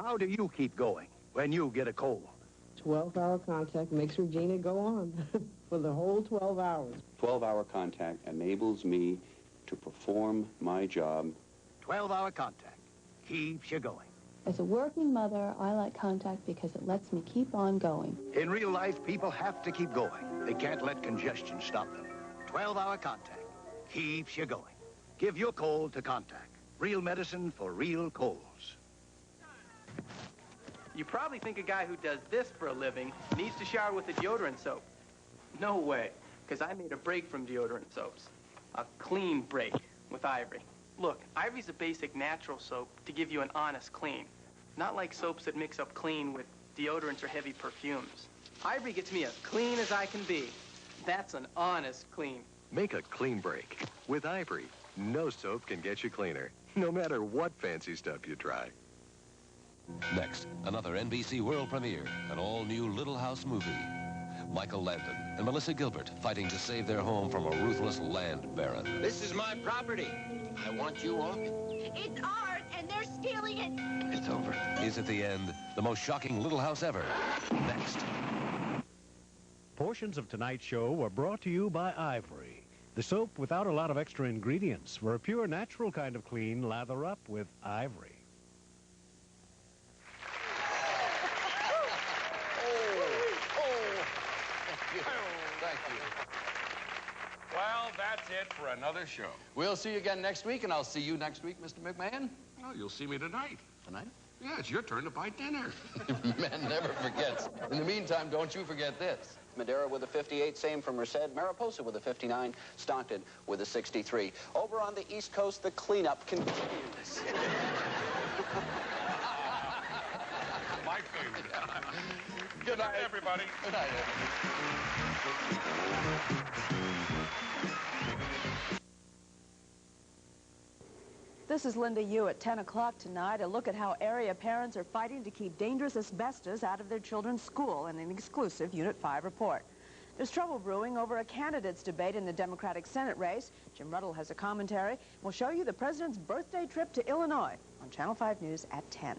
How do you keep going when you get a cold? 12-hour Contac makes Regina go on for the whole 12 hours. 12-hour Contac enables me to perform my job. 12-hour Contac keeps you going. As a working mother, I like Contac because it lets me keep on going. In real life, people have to keep going. They can't let congestion stop them. 12-hour Contac keeps you going. Give your cold to Contac. Real medicine for real colds. You probably think a guy who does this for a living needs to shower with a deodorant soap. No way, because I made a break from deodorant soaps. A clean break with Ivory. Look, Ivory's a basic natural soap to give you an honest clean. Not like soaps that mix up clean with deodorants or heavy perfumes. Ivory gets me as clean as I can be. That's an honest clean. Make a clean break with Ivory. No soap can get you cleaner, no matter what fancy stuff you try. Next, another NBC world premiere, an all-new Little House movie. Michael Landon and Melissa Gilbert fighting to save their home from a ruthless land baron. This is my property. I want you off it. It's ours, and they're stealing it. It's over. Is it the end? The most shocking Little House ever. Next. Portions of tonight's show were brought to you by Ivory, the soap without a lot of extra ingredients. For a pure, natural kind of clean, lather up with Ivory. Thank you. Well, that's it for another show. We'll see you again next week, and I'll see you next week, Mr. McMahon. Oh, you'll see me tonight. Tonight? Yeah, it's your turn to buy dinner. Man never forgets. In the meantime, don't you forget this. Madeira with a 58, same from Merced. Mariposa with a 59, Stockton with a 63. Over on the East Coast, the cleanup continues. My favorite. Good night, everybody. Good night, This is Linda Yu at 10 o'clock tonight. A look at how area parents are fighting to keep dangerous asbestos out of their children's school in an exclusive Unit 5 report. There's trouble brewing over a candidates debate in the Democratic Senate race. Jim Ruddle has a commentary. We'll show you the president's birthday trip to Illinois on Channel 5 News at 10.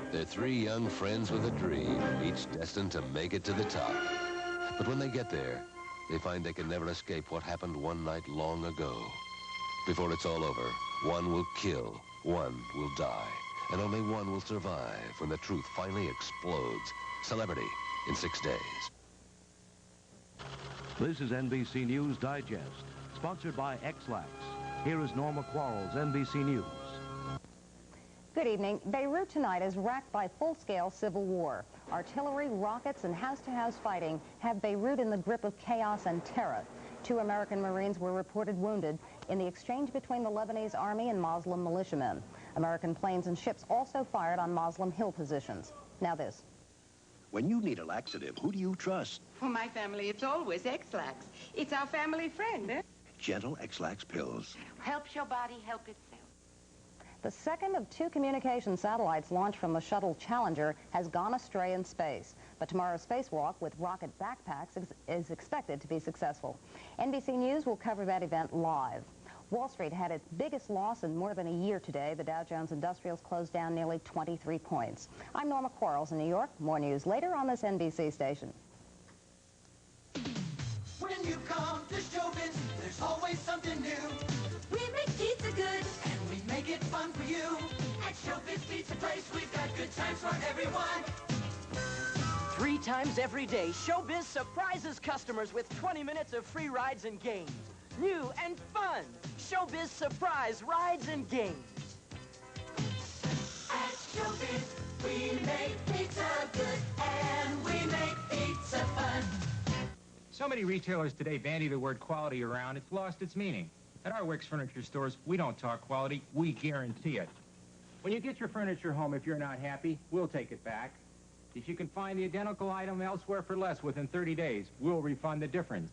They're three young friends with a dream, each destined to make it to the top. But when they get there, they find they can never escape what happened one night long ago. Before it's all over, one will kill, one will die, and only one will survive when the truth finally explodes. Celebrity in 6 days. This is NBC News Digest, sponsored by Ex-Lax. Here is Norma Quarles, NBC News. Good evening. Beirut tonight is racked by full-scale civil war. Artillery, rockets, and house-to-house fighting have Beirut in the grip of chaos and terror. 2 American Marines were reported wounded in the exchange between the Lebanese army and Muslim militiamen. American planes and ships also fired on Muslim hill positions. Now this. When you need a laxative, who do you trust? For my family, it's always Ex-Lax. It's our family friend, eh? Gentle Ex-Lax pills. Helps your body help itself. The second of 2 communication satellites launched from the shuttle Challenger has gone astray in space. But tomorrow's spacewalk with rocket backpacks is expected to be successful. NBC News will cover that event live. Wall Street had its biggest loss in more than a year today. The Dow Jones Industrials closed down nearly 23 points. I'm Norma Quarles in New York. More news later on this NBC station. When you come to Showbiz, there's always something new. We make pizza good, and we make it fun for you. At Showbiz Pizza Place, we've got good times for everyone. 3 times every day, Showbiz surprises customers with 20 minutes of free rides and games. New and fun. Showbiz surprise rides and games. At Showbiz, we make pizza good, and we make pizza fun. So many retailers today bandy the word quality around, it's lost its meaning. At our Wickes Furniture stores, we don't talk quality, we guarantee it. When you get your furniture home, if you're not happy, we'll take it back. If you can find the identical item elsewhere for less within 30 days, we'll refund the difference.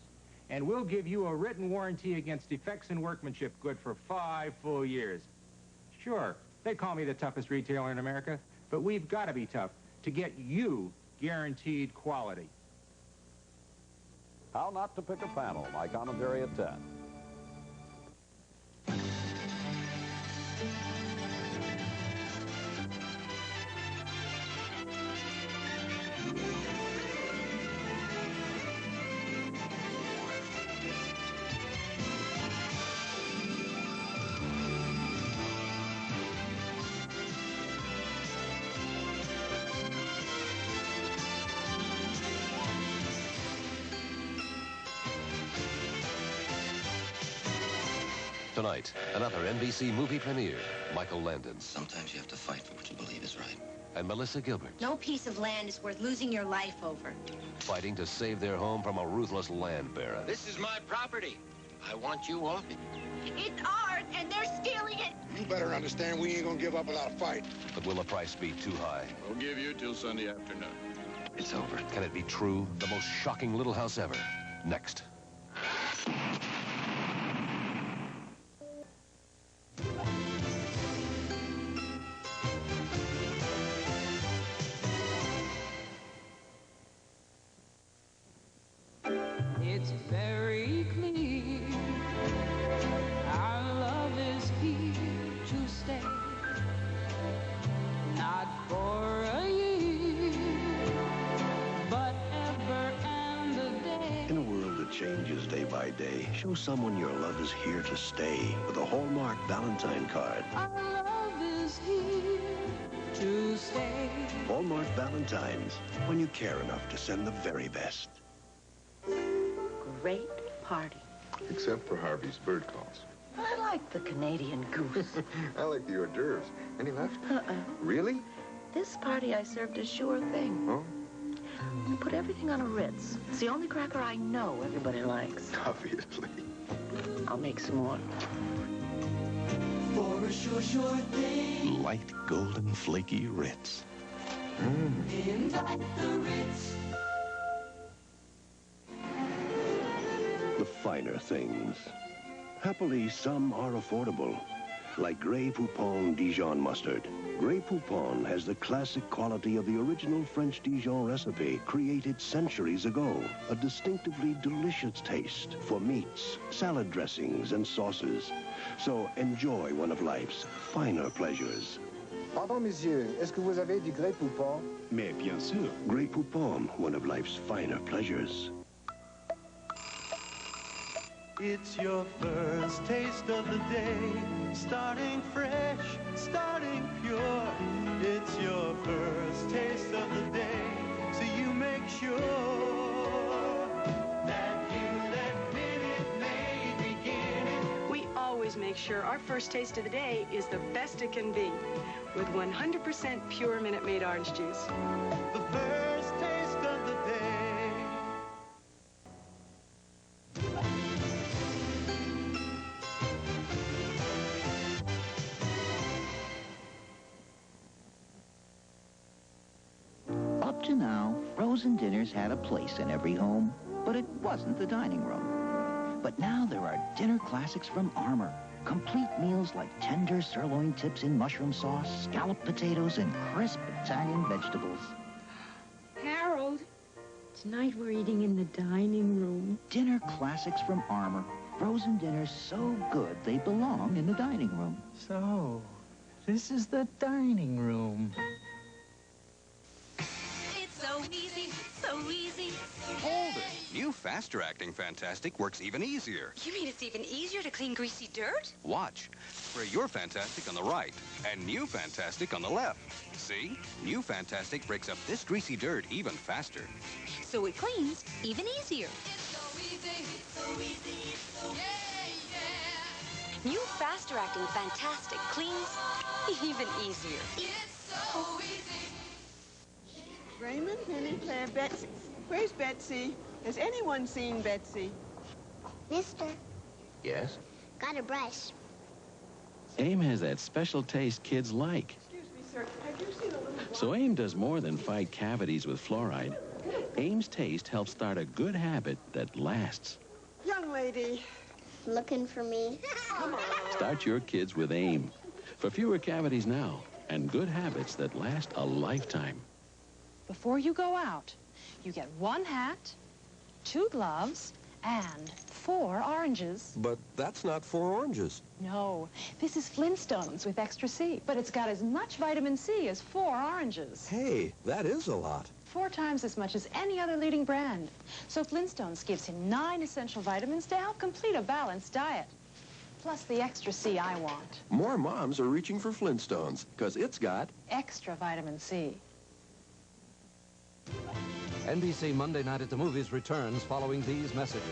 and we'll give you a written warranty against defects in workmanship good for 5 full years. Sure, they call me the toughest retailer in America, but we've got to be tough to get you guaranteed quality. How not to pick a panel, my commentary at 10. Tonight, another NBC movie premiere. Michael Landon. Sometimes you have to fight for what you believe is right. And Melissa Gilbert. No piece of land is worth losing your life over. Fighting to save their home from a ruthless land baron. This is my property. I want you off it. It's ours, and they're stealing it. You better understand we ain't gonna give up without a fight. But will the price be too high? We'll give you till Sunday afternoon. It's over. Can it be true? The most shocking little house ever. Next. It's very clear our love is here to stay, not for a year, but ever and a day. In a world that changes day by day, show someone your love is here to stay with a Hallmark Valentine card. Our love is here to stay. Hallmark Valentines, when you care enough to send the very best. Great party. Except for Harvey's bird calls. I like the Canadian goose. I like the hors d'oeuvres. Any left? Really? This party I served a sure thing. Oh? I put everything on a Ritz. It's the only cracker I know everybody likes. Obviously. I'll make some more. For a sure thing. Light, golden, flaky Ritz. Invite the Ritz. The finer things. Happily, some are affordable, like Grey Poupon Dijon mustard. Grey Poupon has the classic quality of the original French Dijon recipe created centuries ago. A distinctively delicious taste for meats, salad dressings, and sauces. So enjoy one of life's finer pleasures. Pardon, monsieur, est-ce que vous avez du Grey Poupon? Mais bien sûr. Grey Poupon, one of life's finer pleasures. It's your first taste of the day, starting fresh, starting pure. It's your first taste of the day, so you make sure that you let Minute Maid begin it. We always make sure our first taste of the day is the best it can be, with 100% pure Minute Maid orange juice. The first taste of the day. Up to now, frozen dinners had a place in every home, but it wasn't the dining room. But now there are dinner classics from Armour. Complete meals like tender sirloin tips in mushroom sauce, scalloped potatoes, and crisp Italian vegetables. Harold, tonight we're eating in the dining room. Dinner classics from Armour. Frozen dinners so good they belong in the dining room. So, this is the dining room. It's so easy, so easy. Hold it. New faster-acting Fantastik works even easier. You mean it's even easier to clean greasy dirt? Watch. Spray your Fantastik on the right and new Fantastik on the left. See? New Fantastik breaks up this greasy dirt even faster. So it cleans even easier. New faster-acting Fantastik cleans even easier. Raymond, Penny, Claire, Betsy. Where's Betsy? Has anyone seen Betsy? Mister, Yes? got a brush. AIM has that special taste kids like. Excuse me, sir. Have you seen a little boy? So AIM does more than fight cavities with fluoride. AIM's taste helps start a good habit that lasts. lady. Looking for me? Come on. Start your kids with AIM. For fewer cavities now and good habits that last a lifetime. Before you go out, you get 1 hat, 2 gloves, and 4 oranges. But that's not 4 oranges. No, this is Flinstones with extra C, but it's got as much vitamin C as 4 oranges. Hey, that is a lot. 4 times as much as any other leading brand. So Flintstones gives him 9 essential vitamins to help complete a balanced diet. Plus the extra C I want. More moms are reaching for Flintstones, because it's got extra vitamin C. NBC Monday Night at the Movies returns following these messages.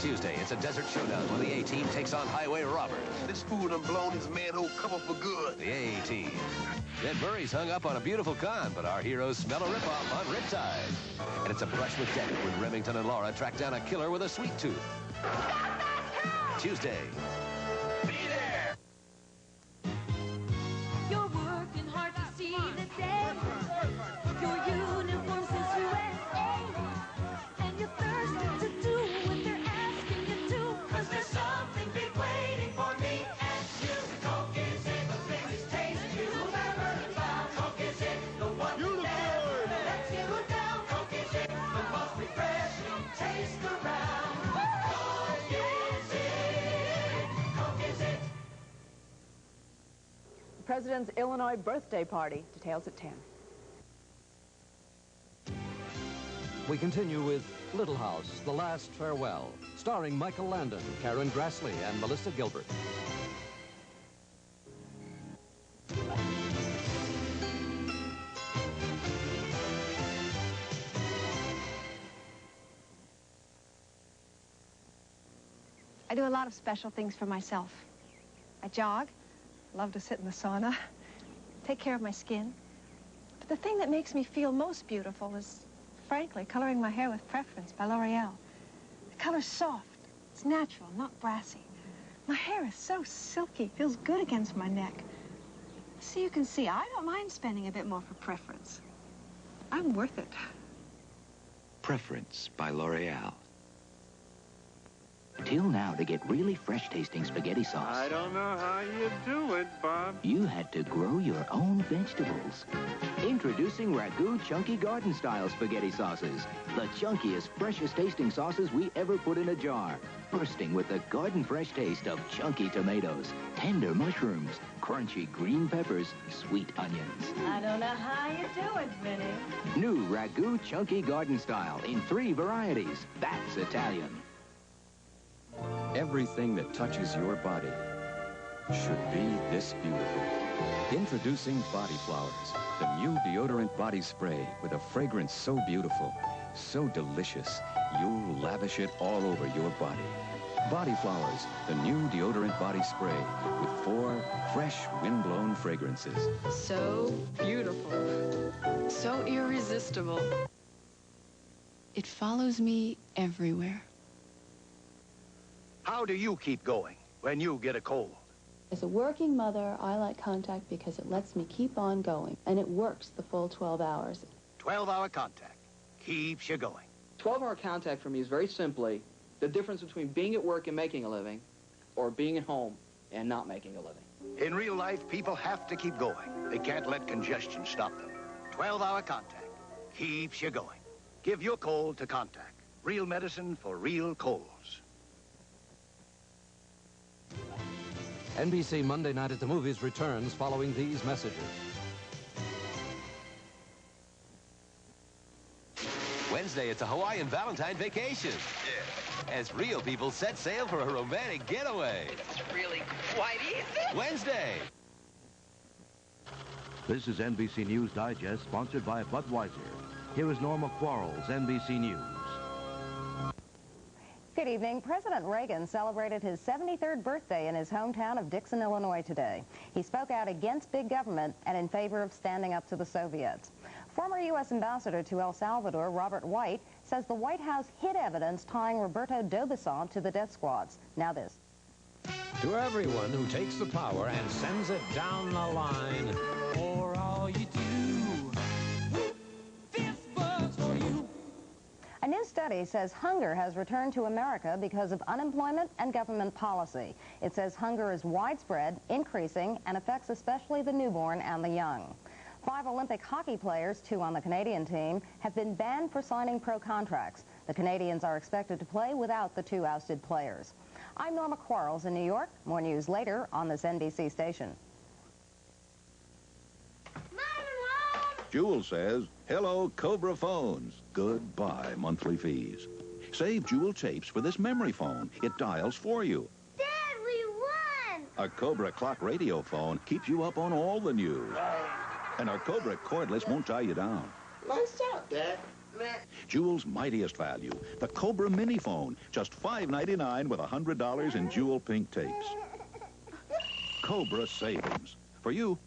Tuesday, it's a desert showdown when the A-Team takes on Highway Robert. This fool done blown his manhole cover for good. The A-Team. Then Murray's hung up on a beautiful con, but our heroes smell a ripoff on Riptide. And it's a brush with death when Remington and Laura track down a killer with a sweet tooth. Tuesday. Be there! You're working hard to see the day. Your uniform says USA. And you're thirsty to do what they're asking you to. 'Cause there's something big waiting for me and you. Coke is it, the biggest taste you've ever found. Coke is it, the one that never lets you down. Coke is it, the most refreshing taste around. Coke is it, Coke is it. The President's Illinois birthday party. Details at 10. We continue with Little House, The Last Farewell, starring Michael Landon, Karen Grassley, and Melissa Gilbert. I do a lot of special things for myself. I jog, love to sit in the sauna, take care of my skin. But the thing that makes me feel most beautiful is, frankly, coloring my hair with Preference by L'Oreal. The color's soft. It's natural, not brassy. My hair is so silky, feels good against my neck. So you can see, I don't mind spending a bit more for Preference. I'm worth it. Preference by L'Oreal. Till now, to get really fresh-tasting spaghetti sauce, I don't know how you do it, Bob. you had to grow your own vegetables. Introducing Ragu Chunky Garden-style spaghetti sauces. The chunkiest, freshest-tasting sauces we ever put in a jar. Bursting with the garden-fresh taste of chunky tomatoes, tender mushrooms, crunchy green peppers, sweet onions. I don't know how you do it, Vinny. New Ragu Chunky Garden-style in 3 varieties. That's Italian. Everything that touches your body should be this beautiful. Introducing Body Flowers, the new deodorant body spray with a fragrance so beautiful, so delicious, you'll lavish it all over your body. Body Flowers, the new deodorant body spray with 4 fresh, wind-blown fragrances. So beautiful. So irresistible. It follows me everywhere. How do you keep going when you get a cold? As a working mother, I like Contac because it lets me keep on going, and it works the full 12 hours. 12-hour Contac keeps you going. 12-hour Contac for me is very simply the difference between being at work and making a living or being at home and not making a living. In real life, people have to keep going. They can't let congestion stop them. 12-hour Contac keeps you going. Give your cold to Contac. Real medicine for real colds. NBC Monday Night at the Movies returns following these messages. Wednesday, it's a Hawaiian Valentine vacation. Yeah. As real people set sail for a romantic getaway. It's really quite easy. Wednesday. This is NBC News Digest, sponsored by Budweiser. Here is Norma Quarles, NBC News. Good evening. President Reagan celebrated his 73rd birthday in his hometown of Dixon, Illinois today. He spoke out against big government and in favor of standing up to the Soviets. Former U.S. Ambassador to El Salvador, Robert White, says the White House hid evidence tying Roberto d'Aubuisson to the death squads. Now this. To everyone who takes the power and sends it down the line, for all you do, this was study says hunger has returned to America because of unemployment and government policy. It says hunger is widespread, increasing, and affects especially the newborn and the young. 5 Olympic hockey players, 2 on the Canadian team, have been banned for signing pro contracts. The Canadians are expected to play without the 2 ousted players. I'm Norma Quarles in New York. More news later on this NBC station. Jewel says, hello, Cobra phones. Goodbye, monthly fees. Save Jewel tapes for this memory phone. It dials for you. Dad, we won! Our Cobra clock radio phone keeps you up on all the news. And our Cobra cordless won't tie you down. Nice job, Dad. Jewel's mightiest value, the Cobra mini phone. Just $5.99 with $100 in Jewel pink tapes. Cobra savings. For you.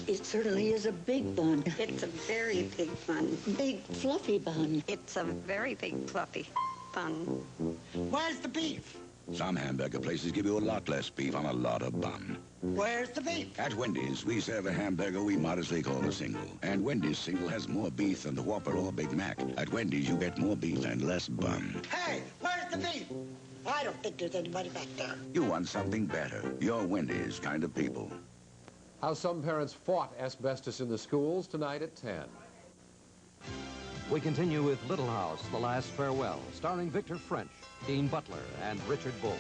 It certainly is a big bun. It's a very big bun. Big, fluffy bun. It's a very big, fluffy bun. Where's the beef? Some hamburger places give you a lot less beef on a lot of bun. Where's the beef? At Wendy's, we serve a hamburger we modestly call a single. And Wendy's single has more beef than the Whopper or Big Mac. At Wendy's, you get more beef and less bun. Hey, where's the beef? I don't think there's anybody back there. You want something better. You're Wendy's kind of people. How some parents fought asbestos in the schools tonight at 10. We continue with Little House, The Last Farewell, starring Victor French, Dean Butler, and Richard Bull.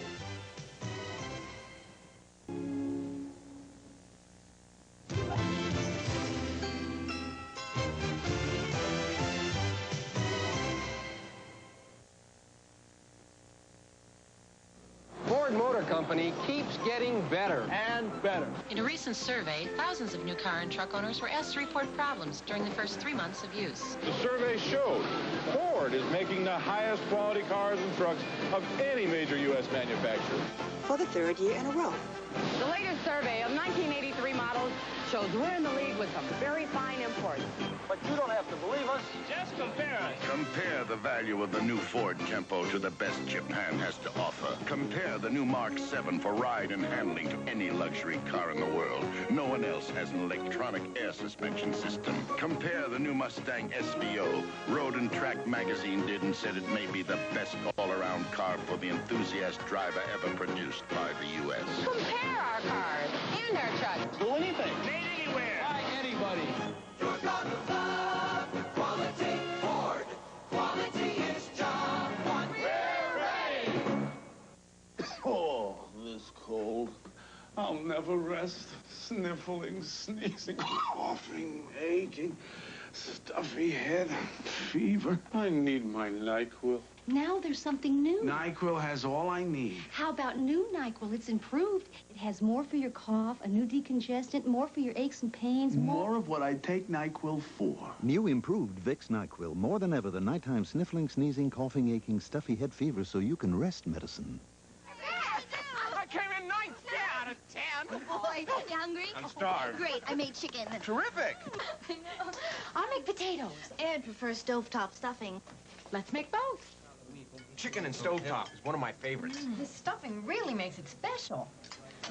Ford Motor Company keeps getting better and better. In a recent survey, thousands of new car and truck owners were asked to report problems during the first 3 months of use. The survey showed Ford is making the highest quality cars and trucks of any major U.S. manufacturer. For the 3rd year in a row. The latest survey of 1983 models shows we're in the lead with some very fine imports. But you don't have to believe us. Just compare us. Compare the value of the new Ford Tempo to the best Japan has to offer. Compare the new Mark 7 for ride and handling to any luxury car in the world. No one else has an electronic air suspension system. Compare the new Mustang SVO. Road and Track magazine did and said it may be the best all-around car for the enthusiast driver ever produced by the U.S. Compare our cars and our trucks. Do anything. Made anywhere. By anybody. You're gonna love quality Ford. Quality is job one. We're ready. Oh, this cold. I'll never rest. Sniffling, sneezing, coughing, aching, stuffy head, fever. I need my NyQuil. Now there's something new. NyQuil has all I need. How about new NyQuil? It's improved. It has more for your cough, a new decongestant, more for your aches and pains, More of what I take NyQuil for. New improved Vicks NyQuil. More than ever, the nighttime sniffling, sneezing, coughing, aching, stuffy head fever so you can rest medicine. I came in 9th out of 10. Oh, boy. You hungry? I'm starved. Great. I made chicken. Terrific. I know. I'll make potatoes. Ed prefers stovetop stuffing. Let's make both. Chicken and stovetop is one of my favorites. The stuffing really makes it special.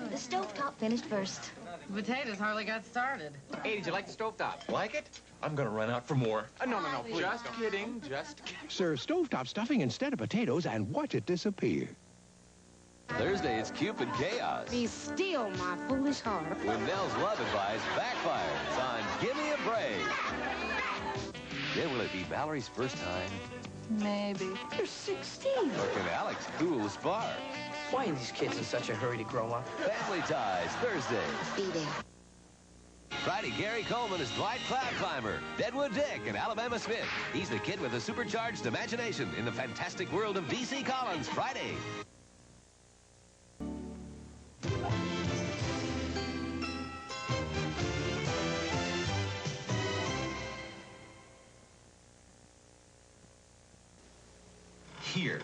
The stovetop finished first. The potatoes hardly got started. Hey, did you like the stovetop? Like it? I'm gonna run out for more. No, please. Just kidding, just kidding. Serve stovetop stuffing instead of potatoes and watch it disappear. Thursday, it's Cupid Chaos. Be still, my foolish heart. When Nell's love advice backfires on Give Me a Break. Then will it be Valerie's first time? Maybe. You're 16. Or can Alex cool the spark? Why are these kids in such a hurry to grow up? Family Ties, Thursday. Be there. Friday, Gary Coleman is Dwight Cloud Climber, Deadwood Dick, and Alabama Smith. He's the kid with a supercharged imagination in the fantastic world of D.C. Collins, Friday. Here,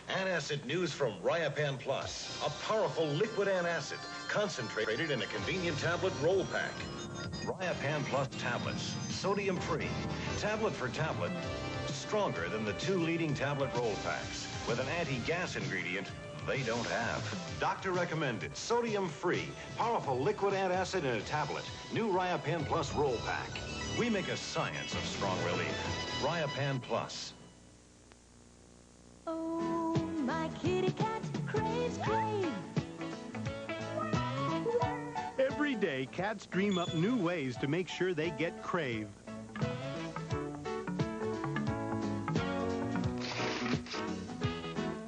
antacid news from Ryapan Plus, a powerful liquid antacid concentrated in a convenient tablet roll pack. Ryapan Plus tablets, sodium-free, tablet for tablet, stronger than the 2 leading tablet roll packs, with an anti-gas ingredient they don't have. Doctor recommended, sodium-free, powerful liquid antacid in a tablet. New Ryapan Plus roll pack. We make a science of strong relief. Ryapan Plus. Oh, my kitty cat craves Crave. Every day, cats dream up new ways to make sure they get Crave.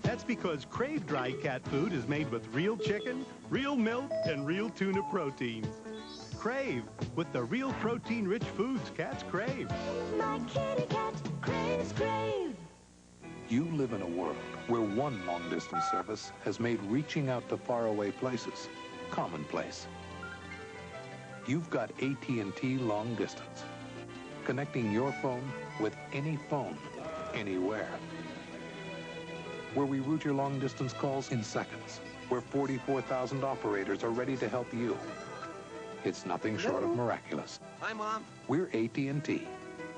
That's because Crave dry cat food is made with real chicken, real milk, and real tuna proteins. Crave, with the real protein-rich foods cats crave. My kitty cat craves Crave. You live in a world where one long-distance service has made reaching out to faraway places commonplace. You've got AT&T Long Distance, connecting your phone with any phone, anywhere. Where we route your long-distance calls in seconds, where 44,000 operators are ready to help you. It's nothing short of miraculous. Hi, Mom. We're AT&T.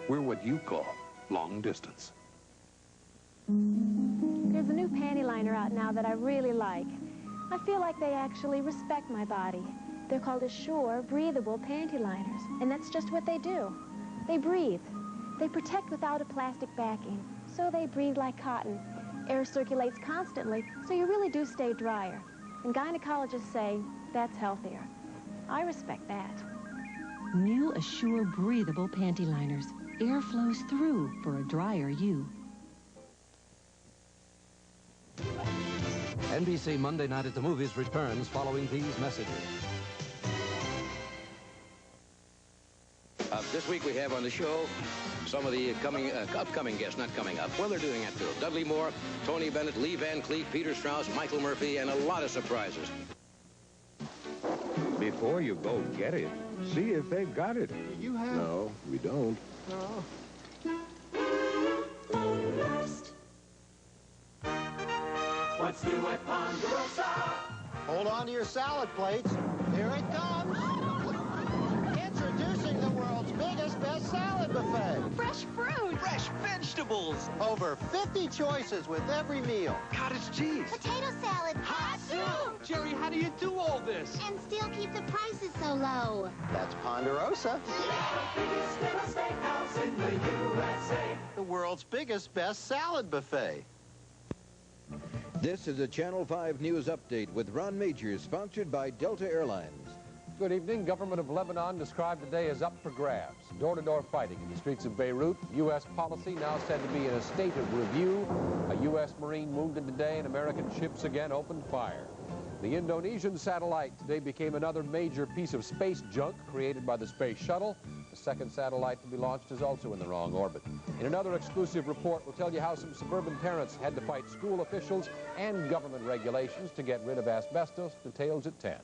We're what you call long distance. There's a new panty liner out now that I really like. I feel like they actually respect my body. They're called Assure Breathable Panty Liners, and that's just what they do. They breathe. They protect without a plastic backing, so they breathe like cotton. Air circulates constantly, so you really do stay drier. And gynecologists say that's healthier. I respect that. New Assure Breathable Panty Liners. Air flows through for a drier you. NBC Monday Night at the Movies returns following these messages. This week we have on the show some of the upcoming guests, not coming up. Well, they're doing that too. Dudley Moore, Tony Bennett, Lee Van Cleef, Peter Strauss, Michael Murphy, and a lot of surprises. Before you go get it, see if they've got it. You have? No, we don't. No. What's new at Ponderosa? Hold on to your salad plates. Here it comes. Introducing the world's biggest best salad buffet. Fresh fruit. Fresh vegetables. Over 50 choices with every meal. Cottage cheese. Potato salad. Hot soup. Jerry, how do you do all this? And still keep the prices so low. That's Ponderosa. Biggest little steakhouse in the USA. The world's biggest best salad buffet. This is a Channel 5 News Update with Ron Majors, sponsored by Delta Airlines. Good evening. Government of Lebanon described today as up for grabs. Door-to-door fighting in the streets of Beirut. U.S. policy now said to be in a state of review. A U.S. Marine wounded today, and American ships again opened fire. The Indonesian satellite today became another major piece of space junk created by the space shuttle. The second satellite to be launched is also in the wrong orbit. In another exclusive report, we'll tell you how some suburban parents had to fight school officials and government regulations to get rid of asbestos. Details at 10.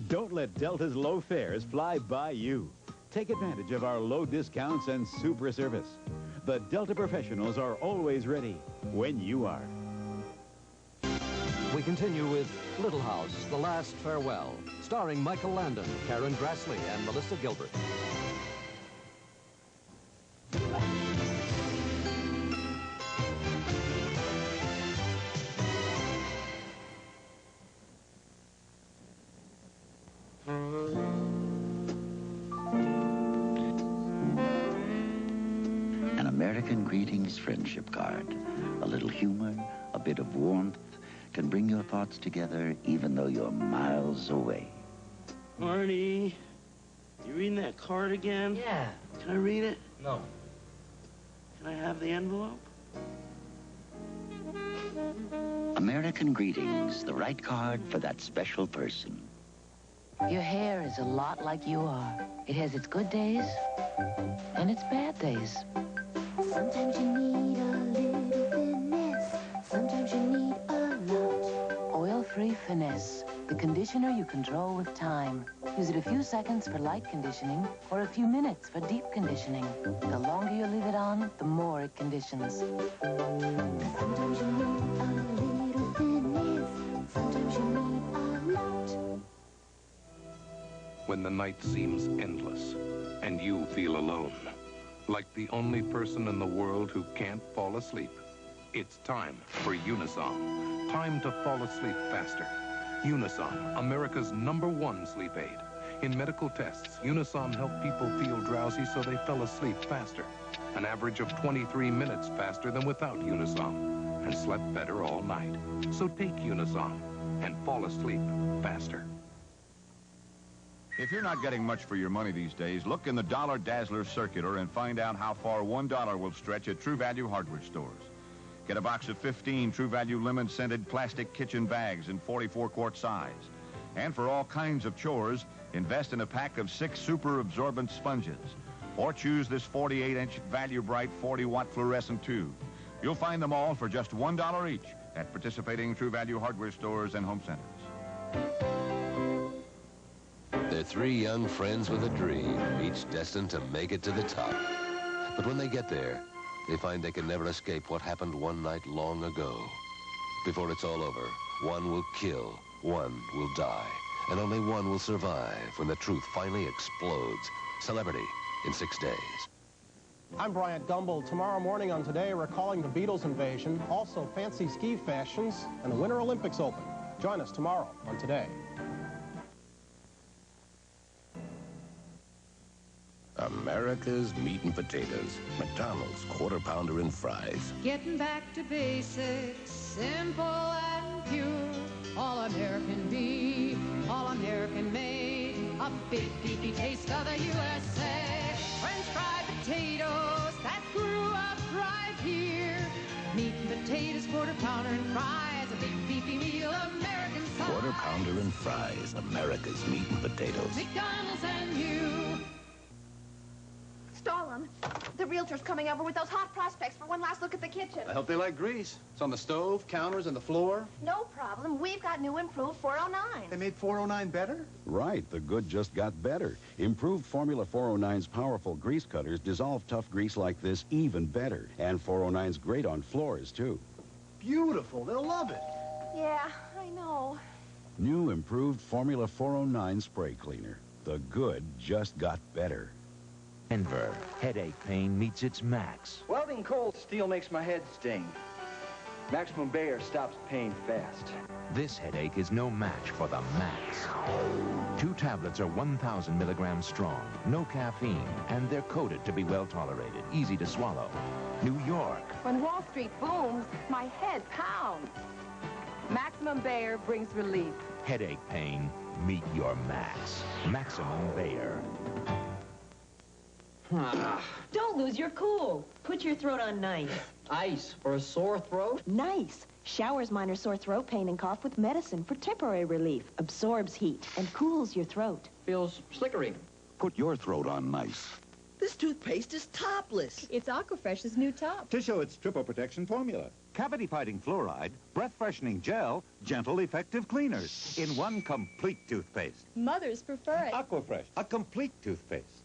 Don't let Delta's low fares fly by you. Take advantage of our low discounts and super service. The Delta professionals are always ready when you are. We continue with Little House, The Last Farewell, starring Michael Landon, Karen Grassley, and Melissa Gilbert. An American Greetings friendship card. A little humor, a bit of warmth, can bring your thoughts together even though you're miles away. Marty, you reading that card again? Yeah. Can I read it? No. Can I have the envelope? American Greetings, the right card for that special person. Your hair is a lot like you are. It has its good days and its bad days. Sometimes you need a little finesse. Sometimes you need a lot. Oil-free Finesse, the conditioner you control with time. Use it a few seconds for light conditioning or a few minutes for deep conditioning. The longer you leave it on, the more it conditions. Sometimes you need a little finesse. Sometimes you need a lot. When the night seems endless and you feel alone. Like the only person in the world who can't fall asleep. It's time for Unisom. Time to fall asleep faster. Unisom, America's #1 sleep aid. In medical tests, Unisom helped people feel drowsy so they fell asleep faster. An average of 23 minutes faster than without Unisom, and slept better all night. So take Unisom and fall asleep faster. If you're not getting much for your money these days, look in the Dollar Dazzler Circular and find out how far $1 will stretch at True Value hardware stores. Get a box of 15 True Value lemon-scented plastic kitchen bags in 44-quart size. And for all kinds of chores, invest in a pack of 6 super absorbent sponges. Or choose this 48-inch Value Bright 40-watt fluorescent tube. You'll find them all for just $1 each at participating True Value hardware stores and home centers. They're 3 young friends with a dream, each destined to make it to the top. But when they get there, they find they can never escape what happened one night long ago. Before it's all over, one will kill, one will die, and only one will survive when the truth finally explodes. Celebrity in 6 days. I'm Bryant Gumbel. Tomorrow morning on Today, recalling the Beatles invasion, also fancy ski fashions, and the Winter Olympics Open. Join us tomorrow on Today. America's meat and potatoes. McDonald's Quarter Pounder and Fries. Getting back to basics, simple and pure. All American beef, all American made. A big beefy taste of the USA. French fried potatoes that grew up right here. Meat and potatoes, Quarter Pounder and Fries. A big beefy meal, American size. Quarter Pounder and Fries. America's meat and potatoes. McDonald's and you. Stalin, the realtor's coming over with those hot prospects for one last look at the kitchen. I hope they like grease. It's on the stove, counters, and the floor. No problem. We've got new improved 409. They made 409 better? Right. The good just got better. Improved Formula 409's powerful grease cutters dissolve tough grease like this even better. And 409's great on floors, too. Beautiful. They'll love it. Yeah, I know. New improved Formula 409 spray cleaner. The good just got better. Denver, headache pain meets its max. Welding cold steel makes my head sting. Maximum Bayer stops pain fast. This headache is no match for the Max. 2 tablets are 1,000 milligrams strong, no caffeine, and they're coated to be well tolerated, easy to swallow. New York. When Wall Street booms, my head pounds. Maximum Bayer brings relief. Headache pain, meet your Max. Maximum Bayer. Don't lose your cool. Put your throat on nice. Ice for a sore throat? Nice. Showers minor sore throat pain and cough with medicine for temporary relief. Absorbs heat and cools your throat. Feels slickery. Put your throat on nice. This toothpaste is topless. It's Aquafresh's new top. To show its triple protection formula. Cavity-fighting fluoride, breath-freshening gel, gentle, effective cleaners in one complete toothpaste. Mothers prefer it. Aquafresh, a complete toothpaste.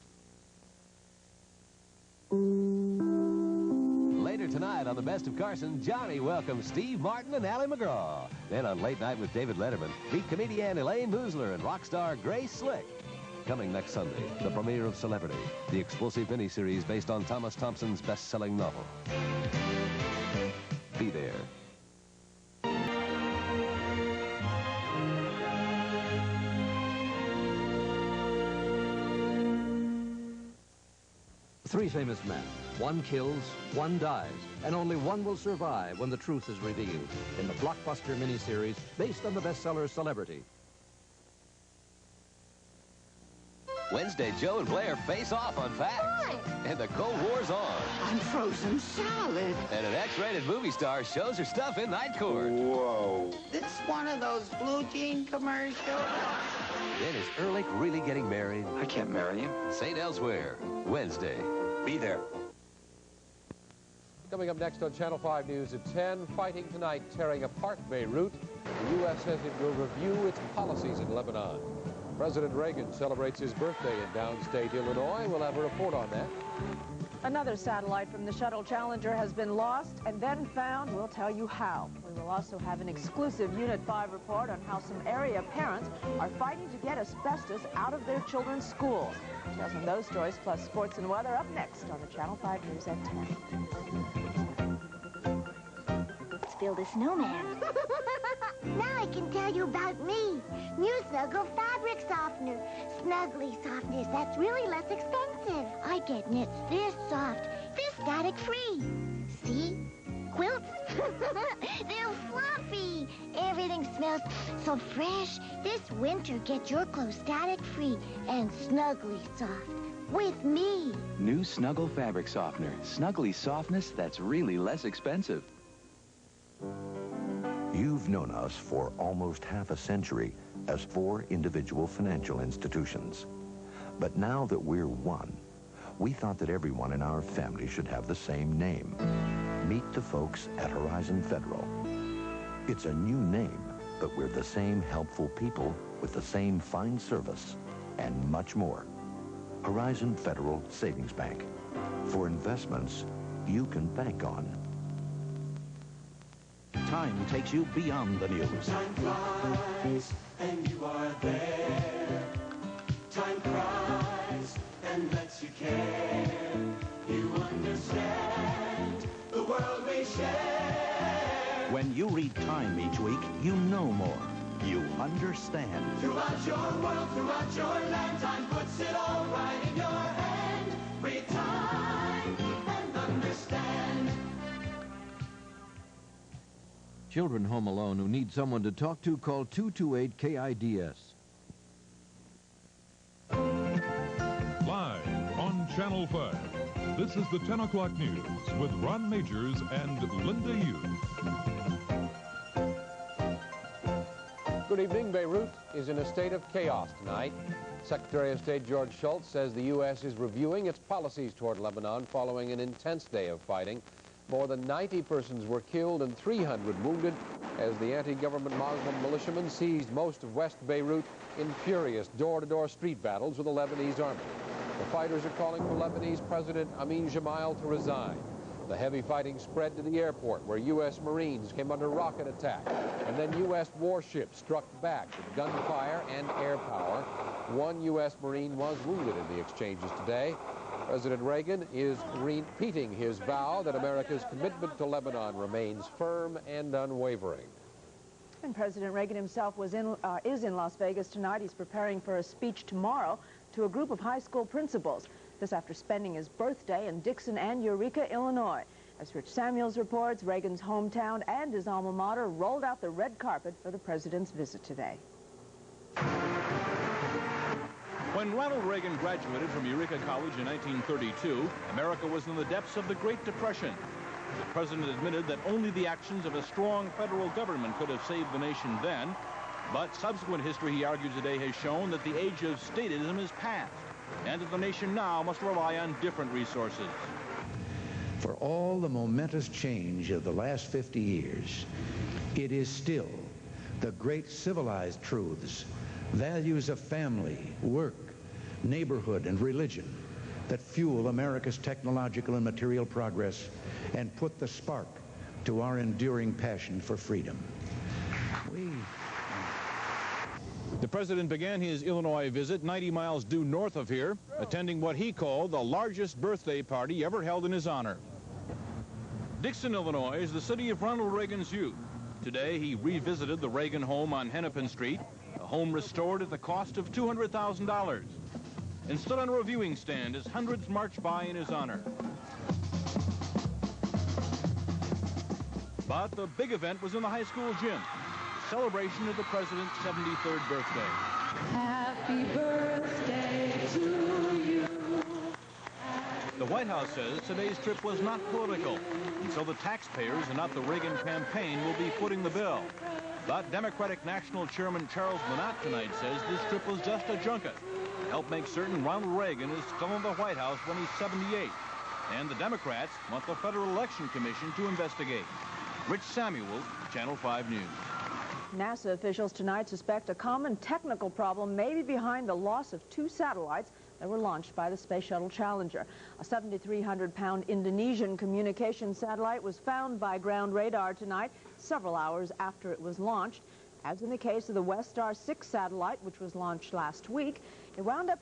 Later tonight on The Best of Carson, Johnny welcomes Steve Martin and Ally McGraw. Then on Late Night with David Letterman, meet comedian Elaine Boozler and rock star Grace Slick. Coming next Sunday, the premiere of Celebrity, the explosive miniseries based on Thomas Thompson's best-selling novel. Be there. Three famous men. One kills, one dies, and only one will survive when the truth is revealed in the blockbuster miniseries based on the bestseller Celebrity. Wednesday, Joe and Blair face off on Facts. And the Cold War's on. I'm frozen solid. And an X-rated movie star shows her stuff in Night Court. Whoa. This one of those blue jean commercials? Then is Ehrlich really getting married? I can't marry you. St. Elsewhere, Wednesday. Be there. Coming up next on Channel 5 News at 10, fighting tonight tearing apart Beirut. The U.S. says it will review its policies in Lebanon. President Reagan celebrates his birthday in downstate Illinois. We'll have a report on that. Another satellite from the Shuttle Challenger has been lost and then found. We'll tell you how. We will also have an exclusive Unit 5 report on how some area parents are fighting to get asbestos out of their children's schools. Details on those stories plus sports and weather up next on the Channel 5 News at 10. Let's build a snowman. Now I can tell you about me. New Snuggle Fabric Softener. Snuggly softness that's really less expensive. I get knits this soft, this static-free. See? Quilts? They're fluffy. Everything smells so fresh. This winter, get your clothes static-free and snuggly soft. With me. New Snuggle Fabric Softener. Snuggly softness that's really less expensive. You've known us for almost half a century as 4 individual financial institutions. But now that we're one, we thought that everyone in our family should have the same name. Meet the folks at Horizon Federal. It's a new name, but we're the same helpful people with the same fine service and much more. Horizon Federal Savings Bank. For investments you can bank on. Time takes you beyond the news. Time flies, and you are there. Time cries, and lets you care. You understand the world we share. When you read Time each week, you know more. You understand. Throughout your world, throughout your land, time puts it all right in your hand. Read Time and understand. Children home alone who need someone to talk to, call 228-KIDS. Live on Channel 5, this is the 10 o'clock news with Ron Majors and Linda Yu. Good evening. Beirut is in a state of chaos tonight. Secretary of State George Shultz says the U.S. is reviewing its policies toward Lebanon following an intense day of fighting. More than 90 persons were killed and 300 wounded as the anti-government Muslim militiamen seized most of West Beirut in furious door-to-door street battles with the Lebanese army. The fighters are calling for Lebanese President Amin Gemayel to resign. The heavy fighting spread to the airport where U.S. Marines came under rocket attack, and then U.S. warships struck back with gunfire and air power. One U.S. Marine was wounded in the exchanges today. President Reagan is repeating his vow that America's commitment to Lebanon remains firm and unwavering. And President Reagan himself is in Las Vegas tonight. He's preparing for a speech tomorrow to a group of high school principals. This after spending his birthday in Dixon and Eureka, Illinois. As Rich Samuels reports, Reagan's hometown and his alma mater rolled out the red carpet for the president's visit today. When Ronald Reagan graduated from Eureka College in 1932, America was in the depths of the Great Depression. The president admitted that only the actions of a strong federal government could have saved the nation then. But subsequent history, he argued today, has shown that the age of statism is past, and that the nation now must rely on different resources. For all the momentous change of the last 50 years, it is still the great civilized truths, values of family, work, neighborhood, and religion that fuel America's technological and material progress and put the spark to our enduring passion for freedom. The president began his Illinois visit 90 miles due north of here, attending what he called the largest birthday party ever held in his honor. Dixon, Illinois is the city of Ronald Reagan's youth. Today, he revisited the Reagan home on Hennepin Street, a home restored at the cost of $200,000, and stood on a reviewing stand as hundreds marched by in his honor. But the big event was in the high school gym, celebration of the president's 73rd birthday. Happy birthday to you. The White House says today's trip was not political, and so the taxpayers and not the Reagan campaign will be footing the bill. But Democratic National Chairman Charles Bonat tonight says this trip was just a junket to help make certain Ronald Reagan is still in the White House when he's 78. And the Democrats want the Federal Election Commission to investigate. Rich Samuels, Channel 5 News. NASA officials tonight suspect a common technical problem may be behind the loss of 2 satellites that were launched by the Space Shuttle Challenger. A 7,300-pound Indonesian communication satellite was found by ground radar tonight, several hours after it was launched. As in the case of the West Star 6 satellite, which was launched last week, it wound up